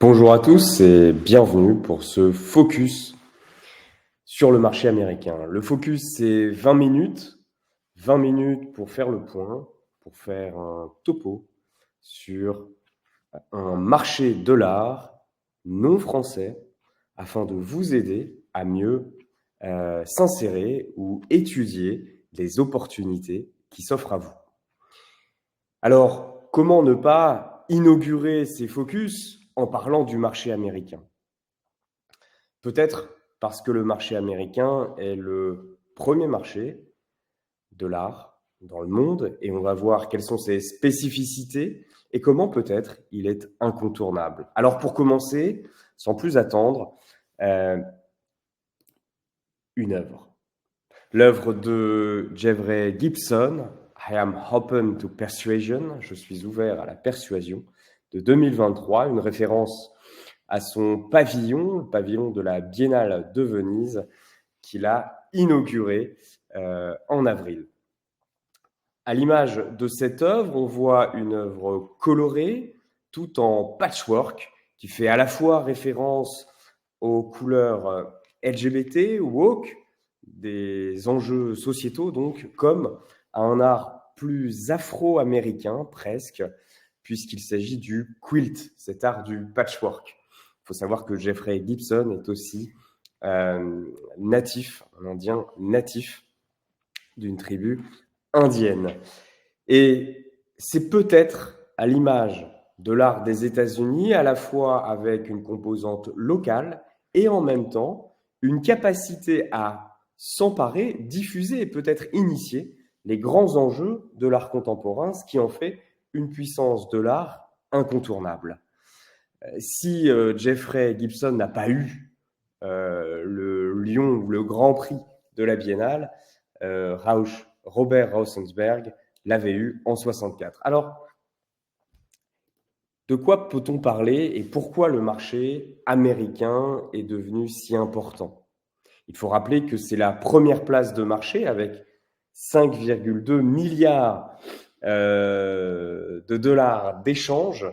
Bonjour à tous et bienvenue pour ce focus sur le marché américain. Le focus, c'est 20 minutes pour faire le point, pour faire un topo sur un marché de l'art non français afin de vous aider à mieux s'insérer ou étudier les opportunités qui s'offrent à vous. Alors, comment ne pas inaugurer ces focus en parlant du marché américain ? Peut-être parce que le marché américain est le premier marché de l'art dans le monde et on va voir quelles sont ses spécificités et comment peut-être il est incontournable. Alors pour commencer, sans plus attendre, une œuvre. L'œuvre de Jeffrey Gibson, I am open to persuasion, je suis ouvert à la persuasion, de 2023, une référence à son pavillon, le pavillon de la Biennale de Venise, qu'il a inauguré en avril. À l'image de cette œuvre, on voit une œuvre colorée, tout en patchwork, qui fait à la fois référence aux couleurs LGBT ou woke, des enjeux sociétaux donc, comme à un art plus afro-américain presque, puisqu'il s'agit du quilt, cet art du patchwork. Il faut savoir que Jeffrey Gibson est aussi natif, un Indien natif d'une tribu indienne. Et c'est peut-être à l'image de l'art des États-Unis, à la fois avec une composante locale et en même temps une capacité à s'emparer, diffuser et peut-être initier les grands enjeux de l'art contemporain, ce qui en fait une puissance de l'art incontournable. Si Jeffrey Gibson n'a pas eu le lion ou le grand prix de la Biennale, Robert Rauschenberg l'avait eu en 64. Alors, de quoi peut-on parler et pourquoi le marché américain est devenu si important ? Il faut rappeler que c'est la première place de marché avec 5,2 milliards de dollars d'échanges,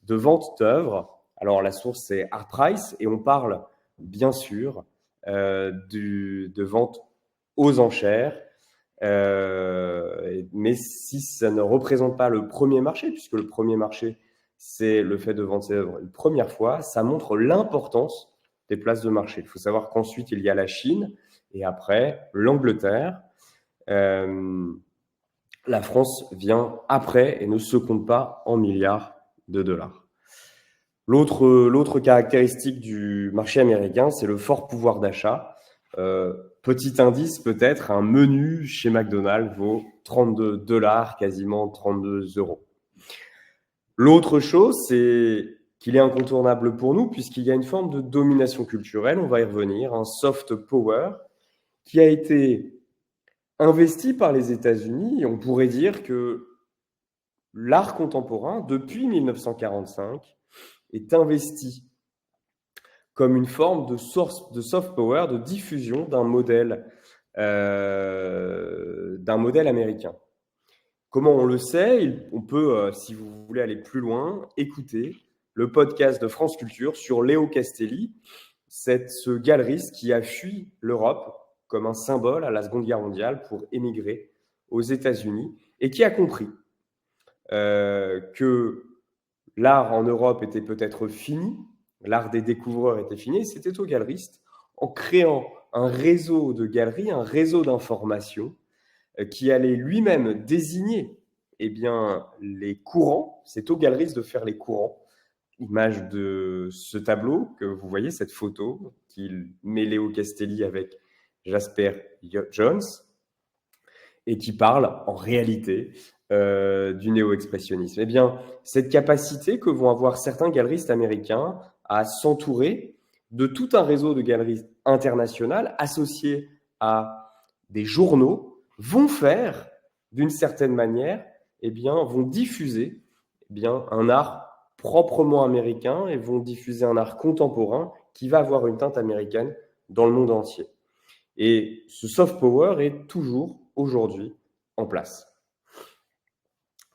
de vente d'œuvres. Alors, la source, c'est Artprice et on parle, bien sûr, de vente aux enchères. Mais si ça ne représente pas le premier marché, puisque le premier marché, c'est le fait de vendre ses œuvres une première fois, ça montre l'importance des places de marché. Il faut savoir qu'ensuite, il y a la Chine et après l'Angleterre. La France vient après et ne se compte pas en milliards de dollars. L'autre caractéristique du marché américain, c'est le fort pouvoir d'achat. Petit indice peut-être, un menu chez McDonald's vaut 32 $, quasiment 32 €. L'autre chose, c'est qu'il est incontournable pour nous puisqu'il y a une forme de domination culturelle, on va y revenir, un soft power qui a été investi par les États-Unis et on pourrait dire que l'art contemporain, depuis 1945, est investi comme une forme de source de soft power, de diffusion d'un modèle américain. Comment on le sait ? On peut, si vous voulez aller plus loin, écouter le podcast de France Culture sur Léo Castelli, ce galeriste qui a fui l'Europe comme un symbole à la Seconde Guerre mondiale pour émigrer aux États-Unis et qui a compris que l'art en Europe était peut-être fini, l'art des découvreurs était fini, et c'était aux galeristes, en créant un réseau de galeries, un réseau d'information qui allait lui-même désigner les courants. C'est aux galeristes de faire les courants. Image de ce tableau que vous voyez, cette photo qu'il met Léo Castelli avec Jasper Johns et qui parle en réalité du néo-expressionnisme. Eh bien, cette capacité que vont avoir certains galeristes américains à s'entourer de tout un réseau de galeries internationales associées à des journaux vont faire, d'une certaine manière, vont diffuser un art proprement américain et vont diffuser un art contemporain qui va avoir une teinte américaine dans le monde entier. Et ce soft power est toujours aujourd'hui en place.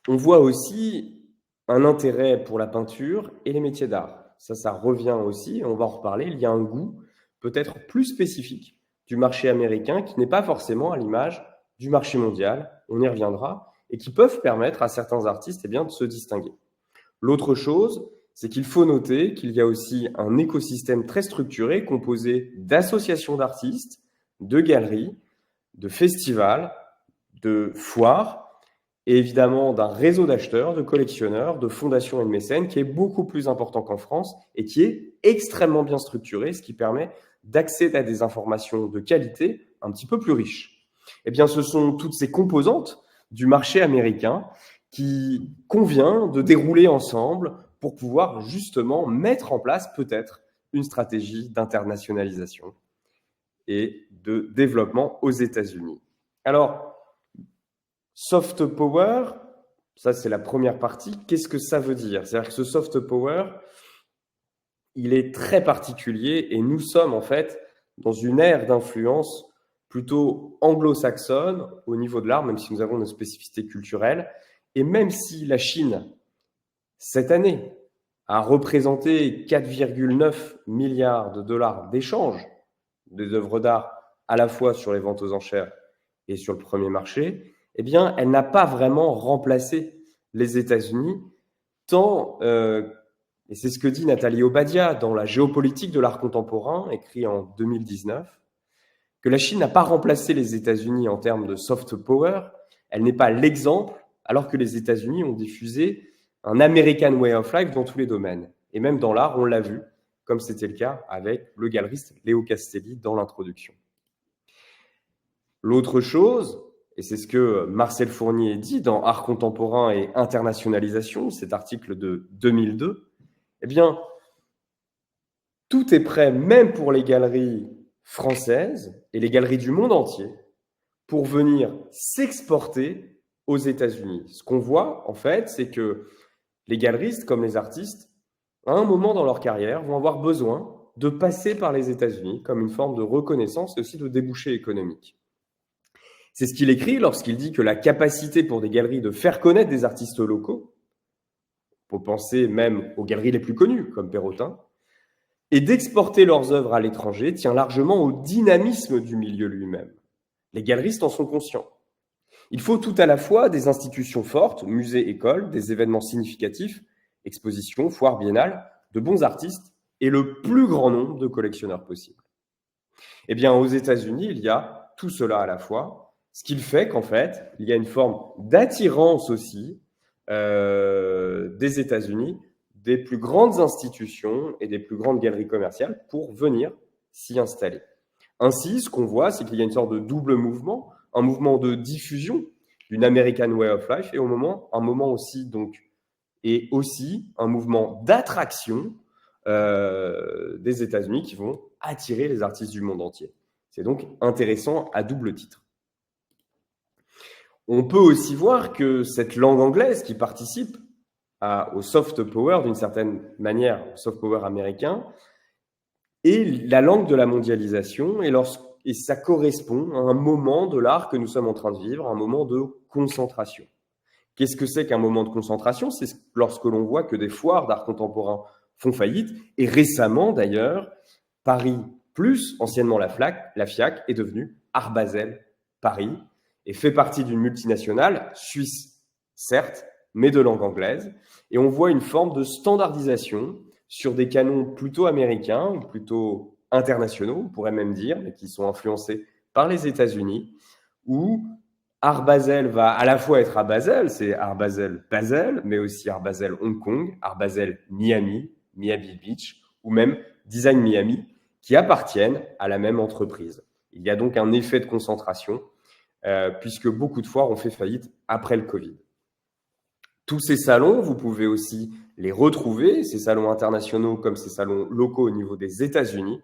On voit aussi un intérêt pour la peinture et les métiers d'art. Ça revient aussi, on va en reparler, il y a un goût peut-être plus spécifique du marché américain qui n'est pas forcément à l'image du marché mondial, on y reviendra, et qui peuvent permettre à certains artistes eh bien, de se distinguer. L'autre chose, c'est qu'il faut noter qu'il y a aussi un écosystème très structuré composé d'associations d'artistes, de galeries, de festivals, de foires, et évidemment d'un réseau d'acheteurs, de collectionneurs, de fondations et de mécènes qui est beaucoup plus important qu'en France et qui est extrêmement bien structuré, ce qui permet d'accéder à des informations de qualité un petit peu plus riches. Eh bien, ce sont toutes ces composantes du marché américain qui convient de dérouler ensemble pour pouvoir justement mettre en place peut-être une stratégie d'internationalisation et de développement aux États-Unis. Alors, soft power, ça c'est la première partie. Qu'est-ce que ça veut dire? C'est-à-dire que ce soft power, il est très particulier et nous sommes en fait dans une ère d'influence plutôt anglo-saxonne au niveau de l'art, même si nous avons nos spécificités culturelles. Et même si la Chine, cette année, a représenté 4,9 milliards de dollars d'échanges des œuvres d'art à la fois sur les ventes aux enchères et sur le premier marché, eh bien, elle n'a pas vraiment remplacé les États-Unis, tant, et c'est ce que dit Nathalie Obadia dans La géopolitique de l'art contemporain, écrit en 2019, que la Chine n'a pas remplacé les États-Unis en termes de soft power, elle n'est pas l'exemple, alors que les États-Unis ont diffusé un American way of life dans tous les domaines. Et même dans l'art, on l'a vu, comme c'était le cas avec le galeriste Léo Castelli dans l'introduction. L'autre chose, et c'est ce que Marcel Fournier dit dans Art contemporain et internationalisation, cet article de 2002, eh bien, tout est prêt, même pour les galeries françaises et les galeries du monde entier, pour venir s'exporter aux États-Unis. Ce qu'on voit, en fait, c'est que les galeristes, comme les artistes, à un moment dans leur carrière, vont avoir besoin de passer par les États-Unis comme une forme de reconnaissance et aussi de débouché économique. C'est ce qu'il écrit lorsqu'il dit que la capacité pour des galeries de faire connaître des artistes locaux, pour penser même aux galeries les plus connues, comme Perrotin, et d'exporter leurs œuvres à l'étranger tient largement au dynamisme du milieu lui-même. Les galeristes en sont conscients. Il faut tout à la fois des institutions fortes, musées, écoles, des événements significatifs, expositions, foires, biennales, de bons artistes et le plus grand nombre de collectionneurs possible. Eh bien, aux États-Unis, il y a tout cela à la fois, ce qui fait qu'en fait, il y a une forme d'attirance aussi des États-Unis, des plus grandes institutions et des plus grandes galeries commerciales pour venir s'y installer. Ainsi, ce qu'on voit, c'est qu'il y a une sorte de double mouvement, un mouvement de diffusion d'une American Way of Life et un moment aussi, donc, et aussi un mouvement d'attraction des États-Unis qui vont attirer les artistes du monde entier. C'est donc intéressant à double titre. On peut aussi voir que cette langue anglaise qui participe au soft power d'une certaine manière, au soft power américain, est la langue de la mondialisation et ça correspond à un moment de l'art que nous sommes en train de vivre, un moment de concentration. Qu'est-ce que c'est qu'un moment de concentration? C'est lorsque l'on voit que des foires d'art contemporain font faillite. Et récemment, d'ailleurs, Paris plus, anciennement la FIAC, est devenue Art Basel Paris et fait partie d'une multinationale suisse, certes, mais de langue anglaise. Et on voit une forme de standardisation sur des canons plutôt américains ou plutôt internationaux, on pourrait même dire, mais qui sont influencés par les États-Unis, où Art Basel va à la fois être à Basel, c'est Art Basel Basel, mais aussi Art Basel Hong Kong, Art Basel Miami, Miami Beach, ou même Design Miami, qui appartiennent à la même entreprise. Il y a donc un effet de concentration, puisque beaucoup de foires ont fait faillite après le Covid. Tous ces salons, vous pouvez aussi les retrouver, ces salons internationaux comme ces salons locaux au niveau des États-Unis,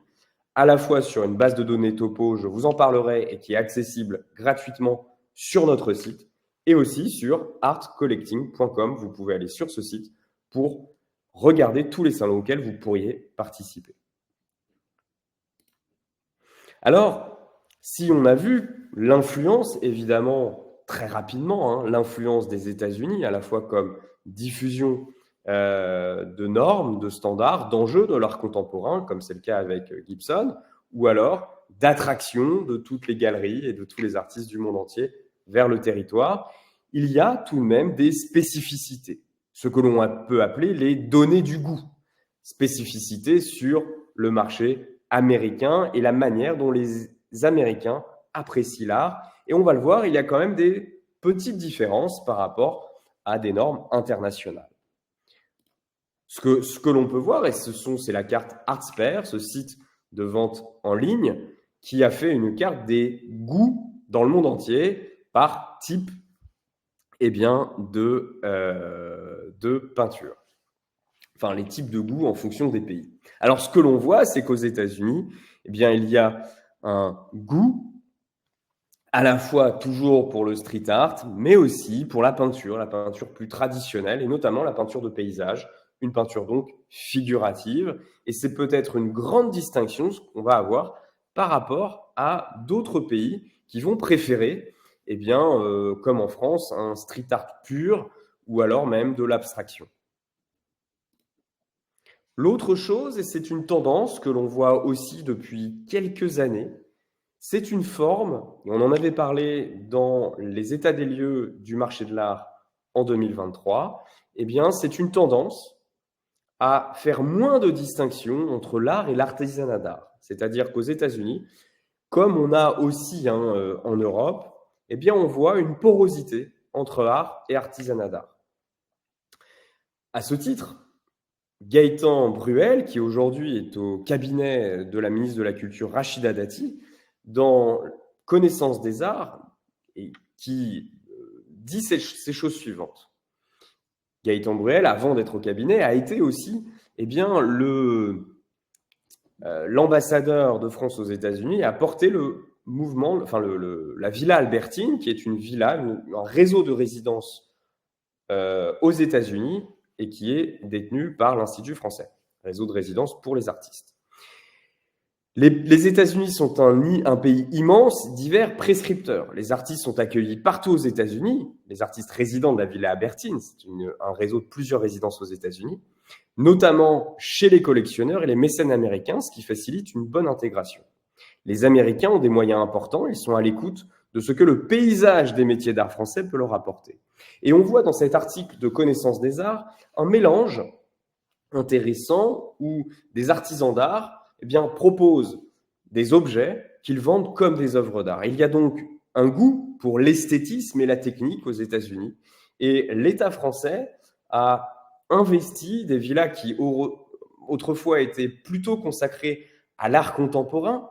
à la fois sur une base de données topo, je vous en parlerai, et qui est accessible gratuitement sur notre site, et aussi sur artcollecting.com. Vous pouvez aller sur ce site pour regarder tous les salons auxquels vous pourriez participer. Alors, si on a vu l'influence, évidemment, très rapidement, l'influence des États-Unis, à la fois comme diffusion de normes, de standards, d'enjeux de l'art contemporain, comme c'est le cas avec Gibson, ou alors d'attraction de toutes les galeries et de tous les artistes du monde entier vers le territoire. Il y a tout de même des spécificités, ce que l'on peut appeler les données du goût, spécificités sur le marché américain et la manière dont les Américains apprécient l'art. Et on va le voir, il y a quand même des petites différences par rapport à des normes internationales. Ce que l'on peut voir, et c'est la carte Artspare, ce site de vente en ligne, qui a fait une carte des goûts dans le monde entier par type de peinture. Enfin, les types de goûts en fonction des pays. Alors, ce que l'on voit, c'est qu'aux États-Unis, il y a un goût à la fois toujours pour le street art, mais aussi pour la peinture plus traditionnelle, et notamment la peinture de paysage, une peinture donc figurative. Et c'est peut-être une grande distinction ce qu'on va avoir par rapport à d'autres pays qui vont préférer, comme en France, un street art pur ou alors même de l'abstraction. L'autre chose, et c'est une tendance que l'on voit aussi depuis quelques années, c'est une forme, et on en avait parlé dans les états des lieux du marché de l'art en 2023, c'est une tendance à faire moins de distinction entre l'art et l'artisanat d'art. C'est-à-dire qu'aux États-Unis, comme on a aussi en Europe, on voit une porosité entre art et artisanat d'art. À ce titre, Gaëtan Bruel, qui aujourd'hui est au cabinet de la ministre de la Culture Rachida Dati, dans Connaissance des arts, et qui dit ces choses suivantes. Gaëtan Bruel, avant d'être au cabinet, a été aussi l'ambassadeur de France aux États-Unis, a porté le mouvement, la Villa Albertine, qui est une villa, un réseau de résidences aux États-Unis et qui est détenu par l'Institut français, réseau de résidences pour les artistes. Les États-Unis sont un pays immense, divers, prescripteur. Les artistes sont accueillis partout aux États-Unis. Les artistes résidents de la Villa Albertine, c'est un réseau de plusieurs résidences aux États-Unis, notamment chez les collectionneurs et les mécènes américains, ce qui facilite une bonne intégration. Les Américains ont des moyens importants, ils sont à l'écoute de ce que le paysage des métiers d'art français peut leur apporter. Et on voit dans cet article de Connaissance des arts un mélange intéressant où des artisans d'art proposent des objets qu'ils vendent comme des œuvres d'art. Il y a donc un goût pour l'esthétisme et la technique aux États-Unis. Et l'État français a investi des villas qui autrefois étaient plutôt consacrées à l'art contemporain,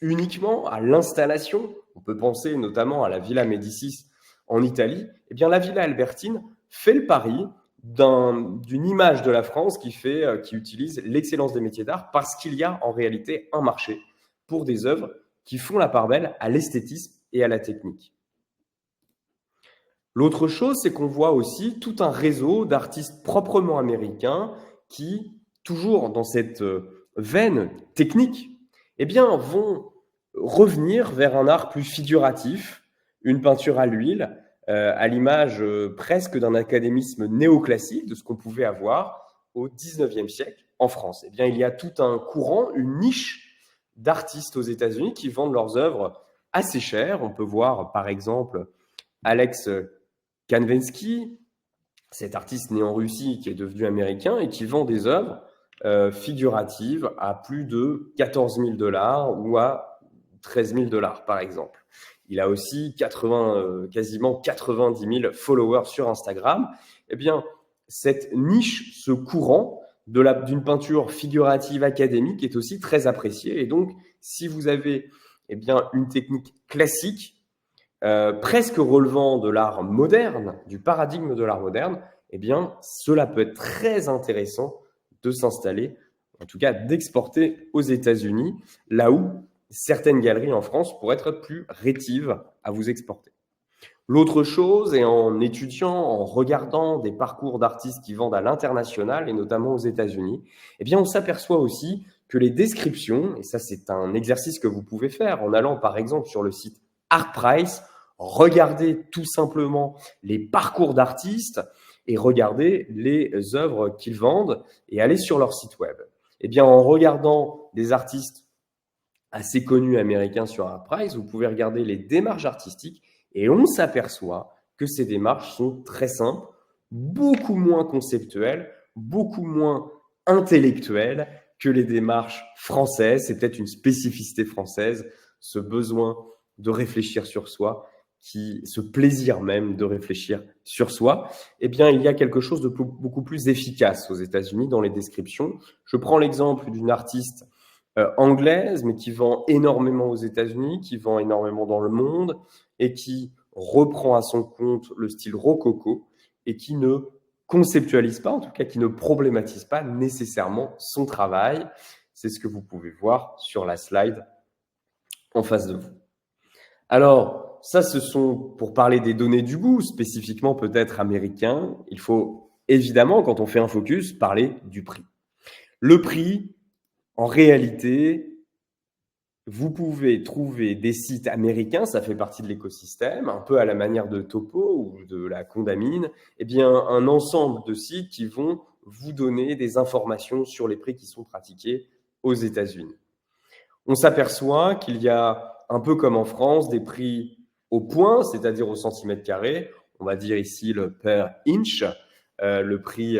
uniquement à l'installation. On peut penser notamment à la Villa Médicis en Italie. La Villa Albertine fait le pari d'une image de la France qui utilise l'excellence des métiers d'art parce qu'il y a en réalité un marché pour des œuvres qui font la part belle à l'esthétisme et à la technique. L'autre chose, c'est qu'on voit aussi tout un réseau d'artistes proprement américains qui, toujours dans cette veine technique, vont revenir vers un art plus figuratif, une peinture à l'huile, à l'image presque d'un académisme néoclassique de ce qu'on pouvait avoir au XIXe siècle en France. Il y a tout un courant, une niche d'artistes aux États-Unis qui vendent leurs œuvres assez chères. On peut voir par exemple Alex Kanvensky, cet artiste né en Russie qui est devenu américain et qui vend des œuvres figuratives à plus de 14 000 $ ou à 13 000 $ par exemple. Il a aussi quasiment 90 000 followers sur Instagram. Cette niche, ce courant d'une peinture figurative académique est aussi très apprécié. Et donc, si vous avez une technique classique, presque relevant de l'art moderne, du paradigme de l'art moderne, cela peut être très intéressant de s'installer, en tout cas d'exporter aux États-Unis, là où certaines galeries en France pourraient être plus rétives à vous exporter. L'autre chose, et en étudiant, en regardant des parcours d'artistes qui vendent à l'international, et notamment aux États-Unis, on s'aperçoit aussi que les descriptions, et ça c'est un exercice que vous pouvez faire en allant par exemple sur le site Artprice, regarder tout simplement les parcours d'artistes, et regarder les œuvres qu'ils vendent et aller sur leur site web. Eh bien, en regardant des artistes assez connus américains sur Artprice, vous pouvez regarder les démarches artistiques et on s'aperçoit que ces démarches sont très simples, beaucoup moins conceptuelles, beaucoup moins intellectuelles que les démarches françaises. C'est peut-être une spécificité française, ce besoin de réfléchir sur soi, ce plaisir même de réfléchir sur soi. Eh bien, il y a quelque chose de beaucoup plus efficace aux États-Unis dans les descriptions. Je prends l'exemple d'une artiste anglaise, mais qui vend énormément aux États-Unis, qui vend énormément dans le monde et qui reprend à son compte le style rococo et qui ne conceptualise pas, en tout cas qui ne problématise pas nécessairement son travail. C'est ce que vous pouvez voir sur la slide en face de vous. Alors, ça, ce sont, pour parler des données du goût, spécifiquement peut-être américain, il faut évidemment, quand on fait un focus, parler du prix. Le prix, en réalité, vous pouvez trouver des sites américains, ça fait partie de l'écosystème, un peu à la manière de Topo ou de la Condamine, eh bien, un ensemble de sites qui vont vous donner des informations sur les prix qui sont pratiqués aux États-Unis. On s'aperçoit qu'il y a, un peu comme en France, des prix au point, c'est-à-dire au centimètre carré. On va dire ici le per inch, le prix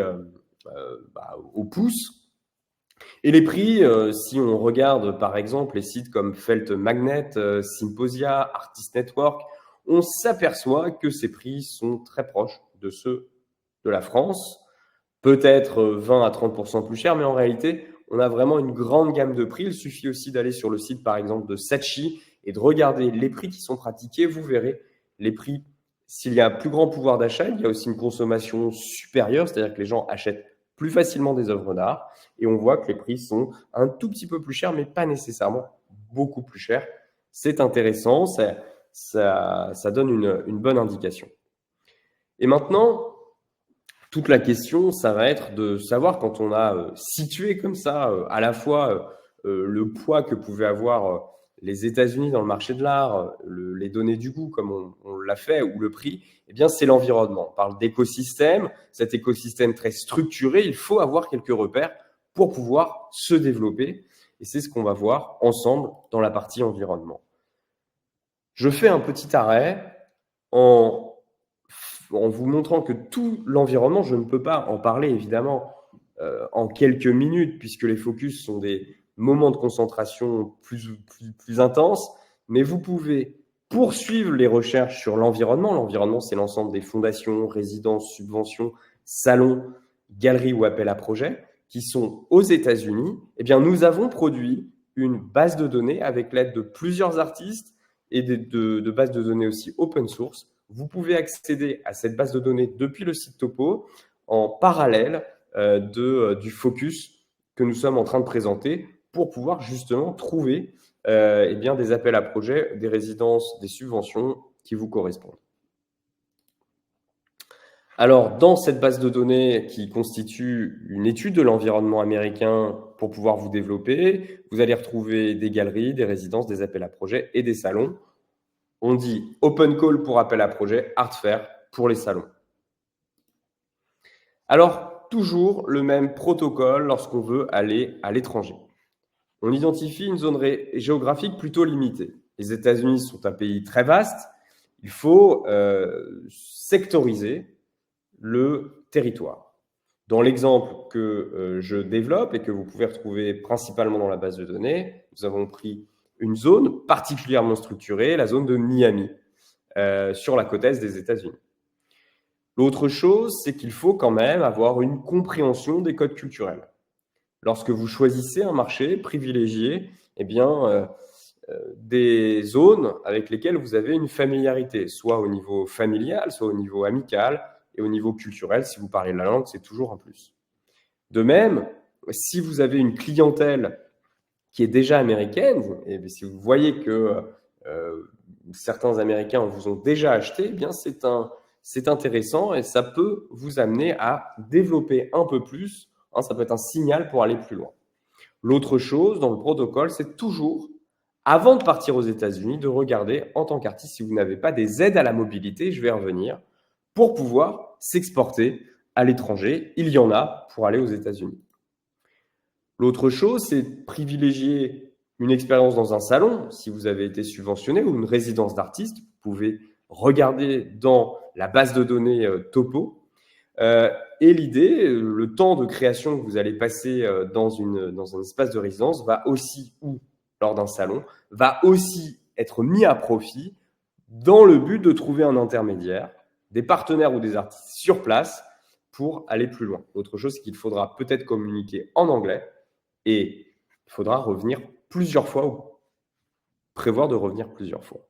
au pouce. Et les prix, si on regarde par exemple les sites comme Felt Magnet, Symposia, Artist Network, on s'aperçoit que ces prix sont très proches de ceux de la France, peut-être 20 à 30% plus chers, mais en réalité, on a vraiment une grande gamme de prix. Il suffit aussi d'aller sur le site par exemple de Saatchi et de regarder les prix qui sont pratiqués. Vous verrez les prix. S'il y a un plus grand pouvoir d'achat, il y a aussi une consommation supérieure, c'est-à-dire que les gens achètent plus facilement des œuvres d'art et on voit que les prix sont un tout petit peu plus chers, mais pas nécessairement beaucoup plus chers. C'est intéressant, ça donne une bonne indication. Et maintenant, toute la question, ça va être de savoir quand on a situé comme ça à la fois le poids que pouvaient avoir les États-Unis dans le marché de l'art, les données du goût comme on l'a fait, ou le prix, eh bien c'est l'environnement. On parle d'écosystème, cet écosystème très structuré, il faut avoir quelques repères pour pouvoir se développer. Et c'est ce qu'on va voir ensemble dans la partie environnement. Je fais un petit arrêt en vous montrant que tout l'environnement, je ne peux pas en parler évidemment en quelques minutes, puisque les focus sont des moments de concentration plus intenses, mais vous pouvez poursuivre les recherches sur l'environnement. L'environnement, c'est l'ensemble des fondations, résidences, subventions, salons, galeries ou appels à projets qui sont aux États-Unis. Eh bien, nous avons produit une base de données avec l'aide de plusieurs artistes et de bases de données aussi open source. Vous pouvez accéder à cette base de données depuis le site Topo en parallèle du focus que nous sommes en train de présenter pour pouvoir justement trouver eh bien, des appels à projets, des résidences, des subventions qui vous correspondent. Alors, dans cette base de données qui constitue une étude de l'environnement américain pour pouvoir vous développer, vous allez retrouver des galeries, des résidences, des appels à projets et des salons. On dit open call pour appel à projet, art fair pour les salons. Alors, toujours le même protocole lorsqu'on veut aller à l'étranger. On identifie une zone géographique plutôt limitée. Les États-Unis sont un pays très vaste. Il faut sectoriser le territoire. Dans l'exemple que je développe et que vous pouvez retrouver principalement dans la base de données, nous avons pris une zone particulièrement structurée, la zone de Miami, sur la côte est des États-Unis. L'autre chose, c'est qu'il faut quand même avoir une compréhension des codes culturels. Lorsque vous choisissez un marché, privilégiez eh bien, des zones avec lesquelles vous avez une familiarité, soit au niveau familial, soit au niveau amical, et au niveau culturel, si vous parlez la langue, c'est toujours un plus. De même, si vous avez une clientèle qui est déjà américaine, et si vous voyez que certains Américains vous ont déjà acheté, eh bien c'est intéressant et ça peut vous amener à développer un peu plus. Hein, ça peut être un signal pour aller plus loin. L'autre chose dans le protocole, c'est toujours, avant de partir aux États-Unis, de regarder en tant qu'artiste si vous n'avez pas des aides à la mobilité, je vais y revenir, pour pouvoir s'exporter à l'étranger. Il y en a pour aller aux États-Unis. L'autre chose, c'est de privilégier une expérience dans un salon, si vous avez été subventionné, ou une résidence d'artiste. Vous pouvez regarder dans la base de données Topo. Et l'idée, le temps de création que vous allez passer dans un espace de résidence va aussi, ou lors d'un salon, va aussi être mis à profit dans le but de trouver un intermédiaire, des partenaires ou des artistes sur place pour aller plus loin. Autre chose, c'est qu'il faudra peut-être communiquer en anglais et il faudra revenir plusieurs fois ou prévoir de revenir plusieurs fois.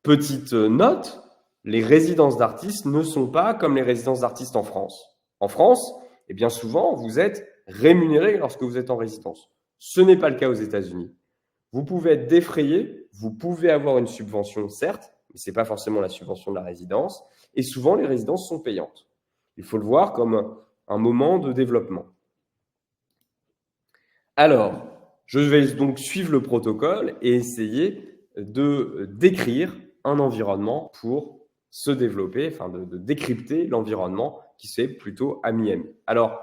Petite note, les résidences d'artistes ne sont pas comme les résidences d'artistes en France. En France, et bien souvent, vous êtes rémunéré lorsque vous êtes en résidence. Ce n'est pas le cas aux États-Unis. Vous pouvez être défrayé, vous pouvez avoir une subvention, certes, mais ce n'est pas forcément la subvention de la résidence. Et souvent, les résidences sont payantes. Il faut le voir comme un moment de développement. Alors, je vais donc suivre le protocole et essayer de décrire un environnement pour se développer, enfin de décrypter l'environnement qui se fait plutôt à Miami. Alors,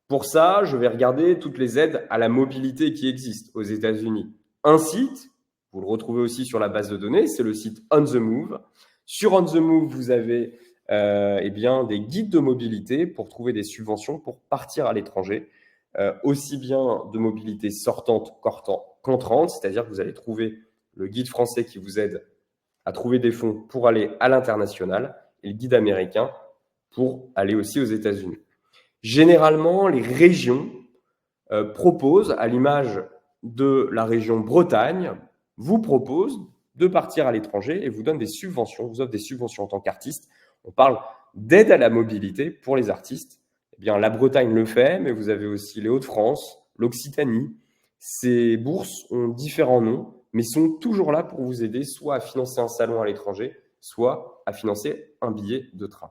pour ça, je vais regarder toutes les aides à la mobilité qui existent aux États-Unis. Un site, vous le retrouvez aussi sur la base de données, c'est le site On the Move. Sur On the Move, vous avez des guides de mobilité pour trouver des subventions pour partir à l'étranger. Aussi bien de mobilité sortante qu'entrante, c'est-à-dire que vous allez trouver le guide français qui vous aide à trouver des fonds pour aller à l'international et le guide américain pour aller aussi aux États-Unis. Généralement, les régions proposent, à l'image de la région Bretagne, vous proposent de partir à l'étranger et vous donnent des subventions, vous offrent des subventions en tant qu'artiste. On parle d'aide à la mobilité pour les artistes. Eh bien, la Bretagne le fait, mais vous avez aussi les Hauts-de-France, l'Occitanie. Ces bourses ont différents noms, mais sont toujours là pour vous aider soit à financer un salon à l'étranger, soit à financer un billet de train.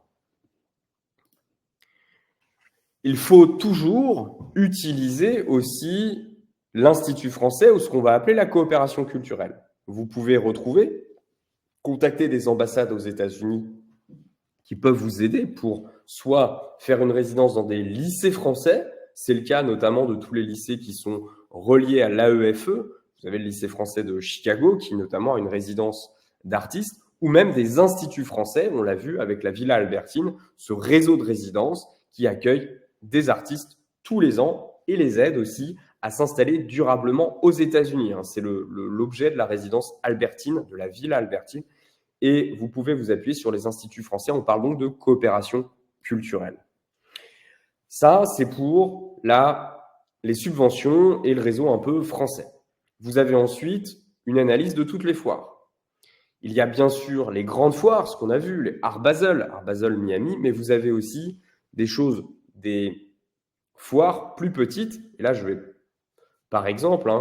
Il faut toujours utiliser aussi l'Institut français ou ce qu'on va appeler la coopération culturelle. Vous pouvez contacter des ambassades aux États-Unis qui peuvent vous aider pour soit faire une résidence dans des lycées français, c'est le cas notamment de tous les lycées qui sont reliés à l'AEFE, vous avez le lycée français de Chicago qui notamment a une résidence d'artistes, ou même des instituts français, on l'a vu avec la Villa Albertine, ce réseau de résidences qui accueille des artistes tous les ans et les aide aussi à s'installer durablement aux États-Unis. C'est l'objet de la résidence Albertine, de la Villa Albertine. Et vous pouvez vous appuyer sur les instituts français. On parle donc de coopération culturelle. Ça, c'est pour les subventions et le réseau un peu français. Vous avez ensuite une analyse de toutes les foires. Il y a bien sûr les grandes foires, ce qu'on a vu, les Art Basel Miami, mais vous avez aussi des foires plus petites. Et là, je vais, par exemple,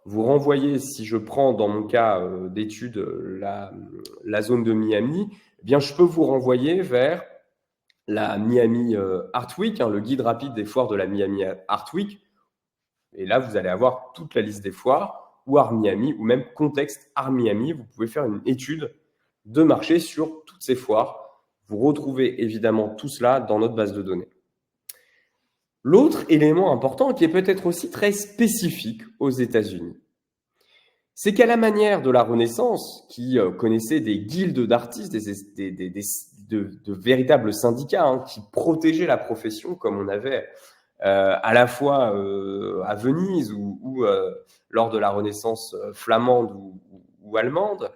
vous renvoyer, si je prends dans mon cas d'étude la zone de Miami, eh bien, je peux vous renvoyer vers la Miami Art Week, le guide rapide des foires de la Miami Art Week. Et là, vous allez avoir toute la liste des foires, ou Art Miami, ou même contexte Art Miami. Vous pouvez faire une étude de marché sur toutes ces foires. Vous retrouvez évidemment tout cela dans notre base de données. L'autre élément important, qui est peut-être aussi très spécifique aux États-Unis, c'est qu'à la manière de la Renaissance, qui connaissait des guildes d'artistes, de véritables syndicats qui protégeaient la profession, comme on avait à la fois à Venise ou lors de la Renaissance flamande ou allemande,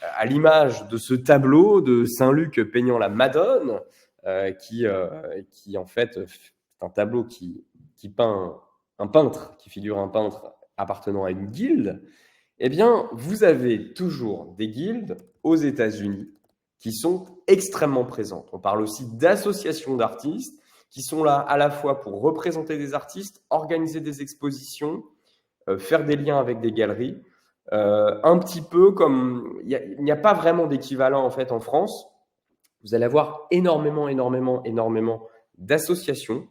à l'image de ce tableau de Saint-Luc peignant la Madone, qui en fait c'est un tableau qui peint un peintre, qui figure un peintre appartenant à une guilde. Eh bien, vous avez toujours des guildes aux États-Unis qui sont extrêmement présentes. On parle aussi d'associations d'artistes qui sont là à la fois pour représenter des artistes, organiser des expositions, faire des liens avec des galeries. Un petit peu comme... Il n'y a pas vraiment d'équivalent en fait en France. Vous allez avoir énormément d'associations.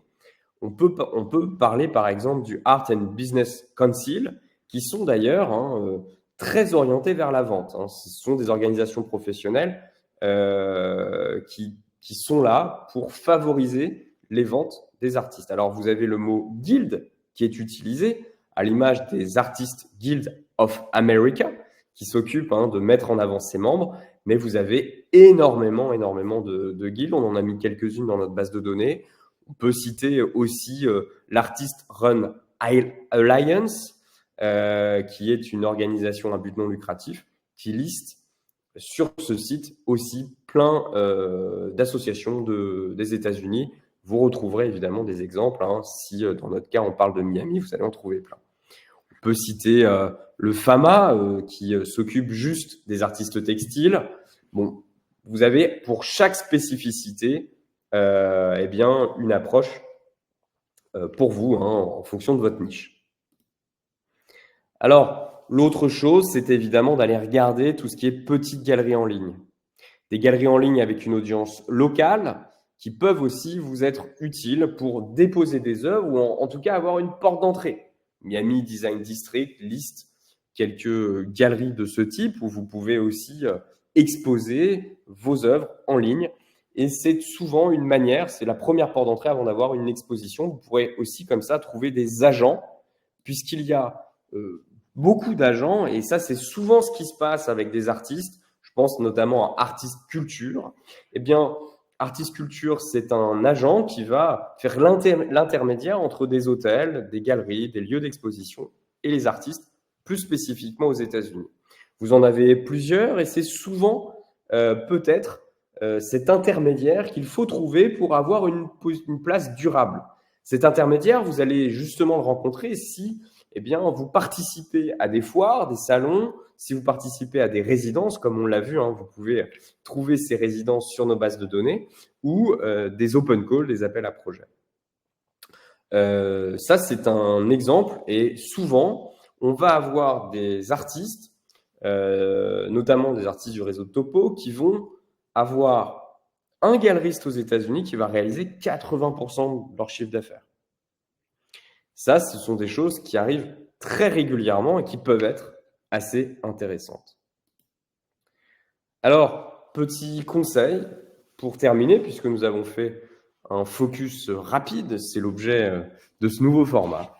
On peut parler par exemple du Art and Business Council, qui sont d'ailleurs très orientés vers la vente. Ce sont des organisations professionnelles qui qui sont là pour favoriser les ventes des artistes. Alors, vous avez le mot guild qui est utilisé à l'image des Artistes Guild of America qui s'occupent de mettre en avant ses membres, mais vous avez énormément de guildes. On en a mis quelques-unes dans notre base de données. On peut citer aussi l'Artist Run Alliance, qui est une organisation à but non lucratif qui liste sur ce site aussi plein d'associations des États-Unis. Vous retrouverez évidemment des exemples. Si dans notre cas on parle de Miami, vous allez en trouver plein. On peut citer le FAMA qui s'occupe juste des artistes textiles. Bon, vous avez pour chaque spécificité eh bien, une approche pour vous en fonction de votre niche. Alors, l'autre chose, c'est évidemment d'aller regarder tout ce qui est petites galeries en ligne. Des galeries en ligne avec une audience locale qui peuvent aussi vous être utiles pour déposer des œuvres ou en tout cas avoir une porte d'entrée. Miami Design District liste quelques galeries de ce type où vous pouvez aussi exposer vos œuvres en ligne. Et c'est souvent une manière, c'est la première porte d'entrée avant d'avoir une exposition. Vous pourrez aussi comme ça trouver des agents, puisqu'il y a beaucoup d'agents, et ça c'est souvent ce qui se passe avec des artistes. Je pense notamment à Artist Culture. Eh bien, Artist Culture, c'est un agent qui va faire l'intermédiaire entre des hôtels, des galeries, des lieux d'exposition et les artistes, plus spécifiquement aux États-Unis. Vous en avez plusieurs et c'est souvent peut-être cet intermédiaire qu'il faut trouver pour avoir une place durable. Cet intermédiaire, vous allez justement le rencontrer si vous participez à des foires, des salons, si vous participez à des résidences, comme on l'a vu, vous pouvez trouver ces résidences sur nos bases de données, ou des open calls, des appels à projets. Ça, c'est un exemple, et souvent, on va avoir des artistes, notamment des artistes du réseau Topo, qui vont avoir un galeriste aux États-Unis qui va réaliser 80% de leur chiffre d'affaires. Ça, ce sont des choses qui arrivent très régulièrement et qui peuvent être assez intéressantes. Alors, petit conseil pour terminer, puisque nous avons fait un focus rapide, c'est l'objet de ce nouveau format.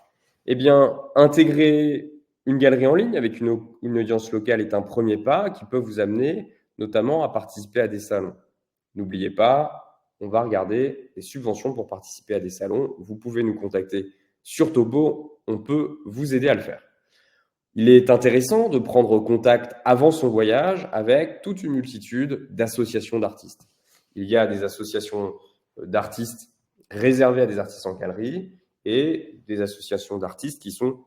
Eh bien, intégrer une galerie en ligne avec une audience locale est un premier pas qui peut vous amener notamment à participer à des salons. N'oubliez pas, on va regarder les subventions pour participer à des salons. Vous pouvez nous contacter sur Topo, on peut vous aider à le faire. Il est intéressant de prendre contact avant son voyage avec toute une multitude d'associations d'artistes. Il y a des associations d'artistes réservées à des artistes en galerie et des associations d'artistes qui sont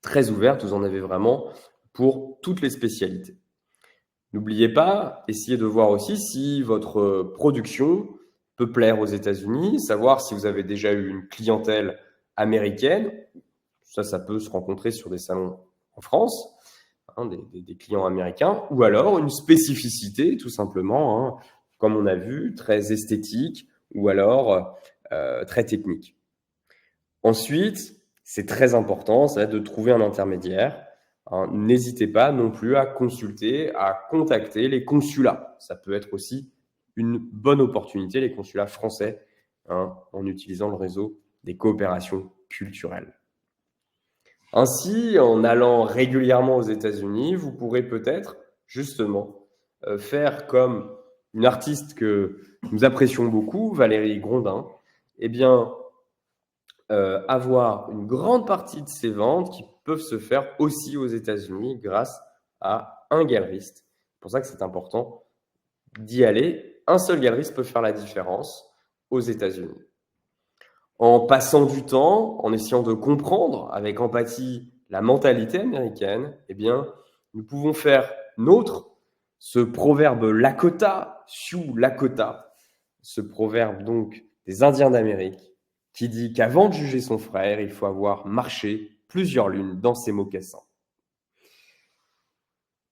très ouvertes. Vous en avez vraiment pour toutes les spécialités. N'oubliez pas, essayez de voir aussi si votre production peut plaire aux États-Unis, savoir si vous avez déjà eu une clientèle américaine. Ça peut se rencontrer sur des salons en France, des clients américains, ou alors une spécificité, tout simplement, comme on a vu, très esthétique ou alors très technique. Ensuite, c'est très important, ça va être de trouver un intermédiaire. N'hésitez pas non plus à consulter, à contacter les consulats. Ça peut être aussi une bonne opportunité, les consulats français, en utilisant le réseau des coopérations culturelles. Ainsi, en allant régulièrement aux États-Unis, vous pourrez peut-être justement faire comme une artiste que nous apprécions beaucoup, Valérie Grondin, avoir une grande partie de ses ventes qui peuvent se faire aussi aux États-Unis grâce à un galeriste. C'est pour ça que c'est important d'y aller. Un seul galeriste peut faire la différence aux États-Unis. En passant du temps, en essayant de comprendre avec empathie la mentalité américaine, nous pouvons faire nôtre ce proverbe Lakota, Sioux Lakota, ce proverbe donc des Indiens d'Amérique, qui dit qu'avant de juger son frère, il faut avoir marché plusieurs lunes dans ses mocassins.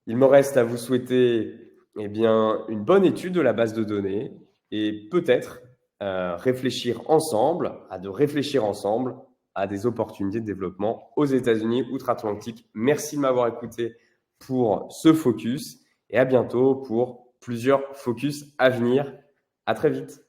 Il me reste à vous souhaiter une bonne étude de la base de données et peut-être réfléchir ensemble à des opportunités de développement aux États-Unis outre-Atlantique. Merci de m'avoir écouté pour ce focus et à bientôt pour plusieurs focus à venir À très vite.